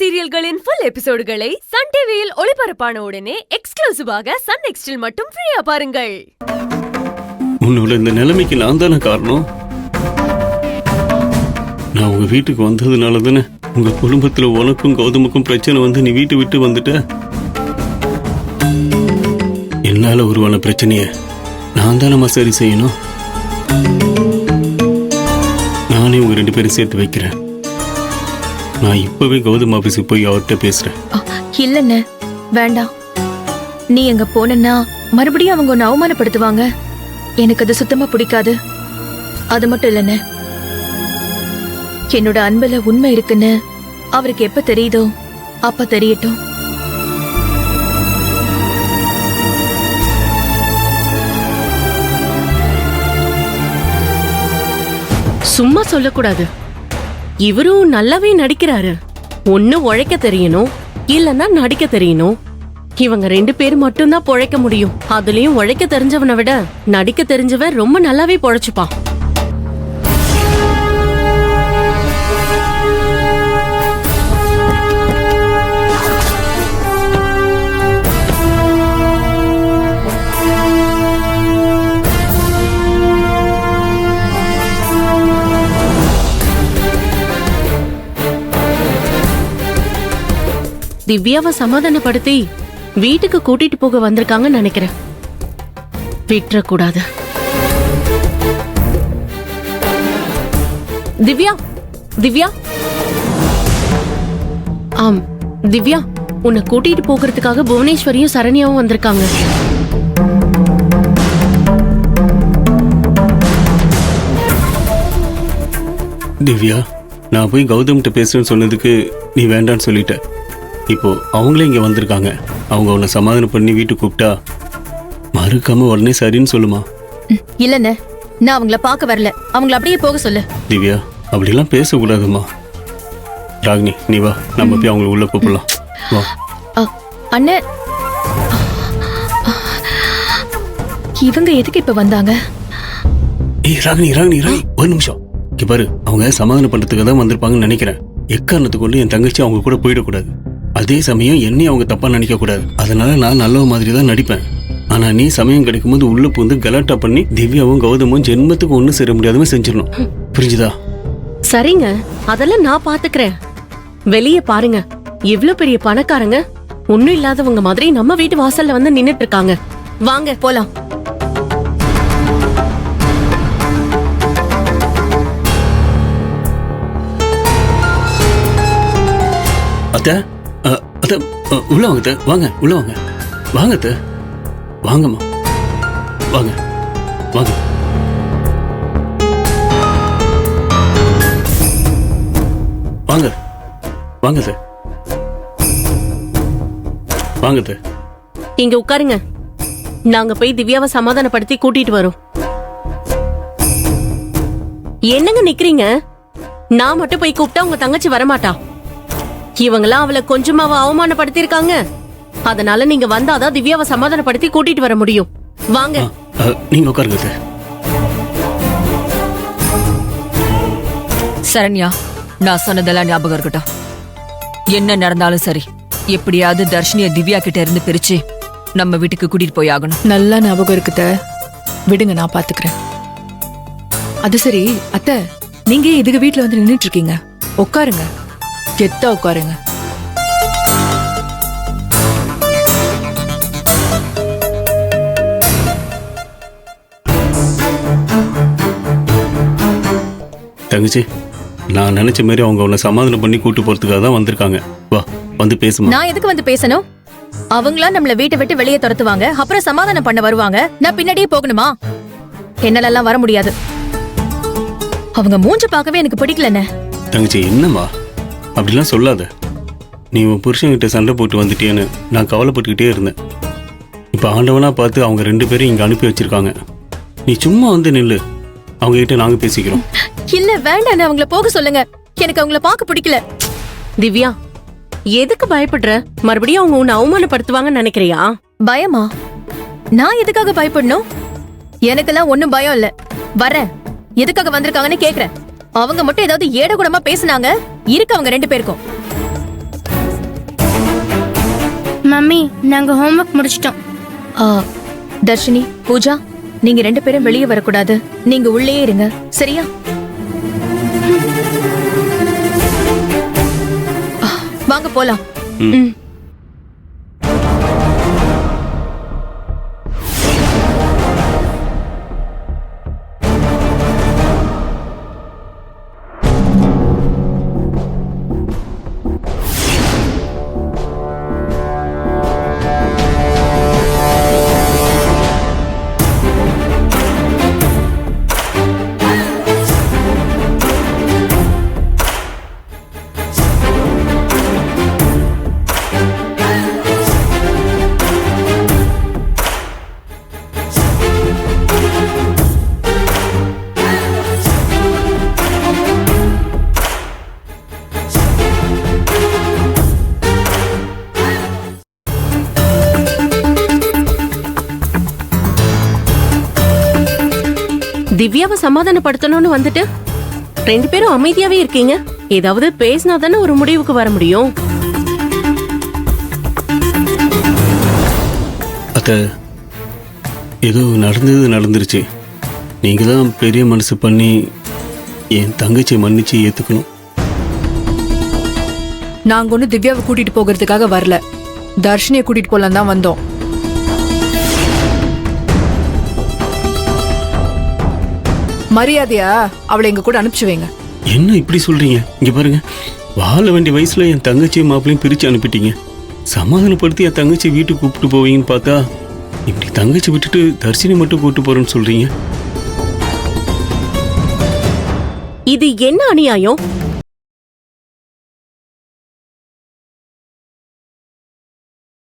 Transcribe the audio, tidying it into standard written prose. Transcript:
சீரியல்களின் full எபிசோடுகளை Sun டிவியில் ஒளிபரப்பான உடனே எக்ஸ்க்ளூசிவாக சன் நெக்ஸ்டில் மட்டும் ஃப்ரீயா பாருங்கள். உன்னோட இந்த நிலைமைக்கு நான் தானே காரணம். நான் உங்க வீட்டுக்கு வந்ததுனால தானே உங்க குடும்பத்துல உனக்கும் கௌதமுக்கும் பிரச்சனை வந்து நீ வீட்டை விட்டு வந்துட்ட. என்னால உருவான பிரச்சனைய நான் தானே சரி செய்யணும். நானே உங்க 2 பேரும் சேர்த்து வைக்கிறேன். நான் இப்பவே கௌதம் ஆபீஸுக்கு போய் அவர்கிட்ட பேசுறேன். இல்லண்ணே, வேண்டாம். நீ எங்க போனா மறுபடியும் அவங்க உன்னை அவமானப்படுத்துவாங்க. எனக்கு அது சுத்தமா பிடிக்காது. அது மட்டும் இல்லண்ணே, என்னோட அன்புல உண்மை இருக்குன்னு அவருக்கு எப்ப தெரியுதோ அப்ப தெரியட்டும். சும்மா சொல்லக்கூடாது. இவரும் நல்லாவே நடிக்கிறாரு. ஒண்ணு உழைக்க தெரியணும், இல்லன்னா நடிக்க தெரியணும். இவங்க 2 பேர் மட்டும்தான் பொழைக்க முடியும். அதுலயும் உழைக்க தெரிஞ்சவனை விட நடிக்க தெரிஞ்சவன் ரொம்ப நல்லாவே பொழைச்சுப்பான். திவ்யாவை சமாதானப்படுத்தி வீட்டுக்கு கூட்டிட்டு போக வந்திருக்காங்கன்னு நினைக்கிறேன். விட்டுறக்கூடாது. திவ்யா, திவ்யா. ஆம் திவ்யா, உன்னை கூட்டிட்டு போகிறதுக்காக புவனேஸ்வரியும் சரண்யாவும் வந்திருக்காங்க. திவ்யா, நான் போய் கௌதம்கிட்ட பேசுறேன்னு சொன்னதுக்கு நீ வேண்டான்னு சொல்லிட்ட. இப்போ அவங்களே இங்க வந்திருக்காங்க. அவங்க உன்னை சமாதானம் பண்ணி வீட்டுக்கு கூப்பிட்டா மறுக்காம உடனே சரின்னு சொல்லுமா? இல்லண்ணே, நான் அவங்கள பார்க்க வரல. அவங்கள அப்படியே போக சொல்லு. திவ்யா, அப்படிலாம் பேசக்கூடாதுமா. ராகினி, நீ வா, நம்ம போய் அவங்களை உள்ள கூப்பிடலாம். வா. அண்ணே, இவங்க எதுக்கு இப்ப வந்தாங்க? ஏய் ராகினி, ராகினி, ராகினி, ஒரு நிமிஷம். இங்க பாரு, அவங்க சமாதானம் பண்றதுக்கு தான் வந்திருப்பாங்கன்னு நினைக்கிறேன். எக்காரணத்துக்கு கொண்டு என் தங்கச்சி அவங்க கூட போயிடக்கூடாது. அதே சமயம் என்னையும் அவங்க தப்பா நினைக்க கூடாது. அதனால நான் நல்ல மாதிரி தான் நடிப்பேன். ஆனா நீ சமயம் கிடைக்கும் போது உள்ள பூந்து கலாட்டா பண்ணி திவ்யாவும் கௌதமும் ஜென்மத்துக்கு ஒன்னும் சேர முடியாதமே செஞ்சிடணும். புரிஞ்சுதா? சரிங்க, அதெல்லாம் நான் பாத்துக்கிறேன். வெளியே பாருங்க, எவ்வளவு பெரிய பணக்காரங்க ஒண்ணும் இல்லாதவங்க மாதிரி நம்ம வீட்டு வாசல்ல வந்து நின்னுட்டு இருக்காங்க. வாங்க போலாம். அத்த, அத்த, உள்ள வாங்க. வாங்க, உள்ள வாங்க. வாங்க அத்த, வாங்கம்மா, வாங்க, வாங்க. வாங்க, வாங்க சார், வாங்க சார். இங்க உட்காருங்க. நாங்க போய் திவ்யாவை சமாதானப்படுத்தி கூட்டிட்டு வரோம். என்னங்க நிக்கிறீங்க? நான் மட்டும் போய் கூப்பிட்டா உங்க தங்கச்சி வரமாட்டா. இவங்களாம் அவளை கொஞ்சமாவ அவமானப்படுத்தி இருக்காங்க. அதனால நீங்க வந்தாதான் திவ்யாவை சமாதானப்படுத்தி கூட்டிட்டு வர முடியும். வாங்க. நீங்க உட்காருங்க சார். சரண்யா, நான் சொன்னதெல்லாம் ஞாபகம் இருக்கட்டும். என்ன நடந்தாலும் சரி, எப்படியாவது தர்ஷினிய திவ்யா கிட்ட இருந்து பிரிச்சு நம்ம வீட்டுக்கு கூட்டிட்டு போய் ஆகணும். நல்லா ஞாபகம் இருக்குத. விடுங்க, நான் பாத்துக்கிறேன். அது சரி அத்தை, நீங்க இதுக்கு வீட்டுல வந்து நின்னுட்டு இருக்கீங்க. உட்காருங்க, கெத்தா உட்காருங்க. தங்கச்சி, நான் நினைச்ச மாதிரி அவங்க உன்னை சமாதானம் பண்ணி கூட்டு போறதுக்காக தான் வந்திருக்காங்க. வா, வந்து பேசுமா. நான் எதுக்கு வந்து பேசணும்? அவங்களா நம்மள வீட்டை விட்டு வெளியே துரத்துவாங்க, அப்புறம் சமாதானம் பண்ண வருவாங்க. நான் பின்னாடியே போகணுமா? என்னாலெல்லாம் வர முடியாது. அவங்க மூஞ்ச பார்க்கவே எனக்கு பிடிக்கலண்ணே. தங்கச்சி, என்னம்மா அப்படிலாம் சொல்லாத. நீ உன் புருஷன்கிட்ட சண்டை போட்டு வந்துட்டேன்னு நான் கவலைப்பட்டுக்கிட்டே இருந்தேன். இப்போ ஆண்டவனா பார்த்து அவங்க 2 பேரும் இங்க அனுப்பி வச்சிருக்காங்க. நீ சும்மா வந்து நில்லு, அவங்க கிட்ட நாங்க பேசிக்கிறோம். இல்ல வேண்டாம், அவங்கள போக சொல்லுங்க. எனக்கு அவங்கள பார்க்க பிடிக்கல. திவ்யா, எதுக்கு பயப்படுற? மறுபடியும் அவங்க உன்னை அவமானப்படுத்துவாங்கன்னு நினைக்கிறியா? பயமா? நான் எதுக்காக பயப்படணும்? எனக்கெல்லாம் ஒண்ணும் பயம் இல்ல. வரேன். எதுக்காக வந்திருக்காங்கன்னு கேக்குறேன். அவங்க மட்டும் ஏதாவது ஏடகுடமா பேசினாங்க இருக்கு அவங்க 2 பேருக்கும். மம்மி நாங்க ஹோம்ஒர்க் முடிச்சிட்டோம். ஆ, தர்ஷினி, பூஜா, நீங்க 2 பேரும் வெளியே வரக்கூடாது. நீங்க உள்ளேயே இருங்க, சரியா? வாங்க போலாம். திவ்யாவை சமாதானப்படுத்தணும்னு வந்துட்டு 2 பேரும் அமைதியாவே இருக்கீங்க. ஏதாவது பேசினா தானே ஒரு முடிவுக்கு வர முடியும். அத்தை, ஏதோ நடந்துருச்சு. நீங்க தான் பெரிய மனசு பண்ணி என் தங்கச்சியை மன்னிச்சு ஏத்துக்கணும். நாங்க ஒன்னும் திவ்யாவை கூட்டிட்டு போகிறதுக்காக வரல, தர்ஷினியை கூட்டிட்டு போலாம் தான் வந்தோம். மரியாதையா அவளை எங்க கூட அனுப்பிச்சு வைங்க. என்ன இப்படி சொல்றீங்க? இங்க பாருங்க, வாழ வேண்டிய வயசுல என் தங்கச்சியும் மாப்பிளையும் பிரிச்சு அனுப்பிட்டீங்க. சமாதானப்படுத்தி என் தங்கச்சி வீட்டுக்கு கூப்பிட்டு போவீங்கன்னு பார்த்தா இப்படி தங்கச்சி விட்டுட்டு தர்ஷினி மட்டும் கூப்பிட்டு போறேன்னு சொல்றீங்க. இது என்ன அநியாயம்?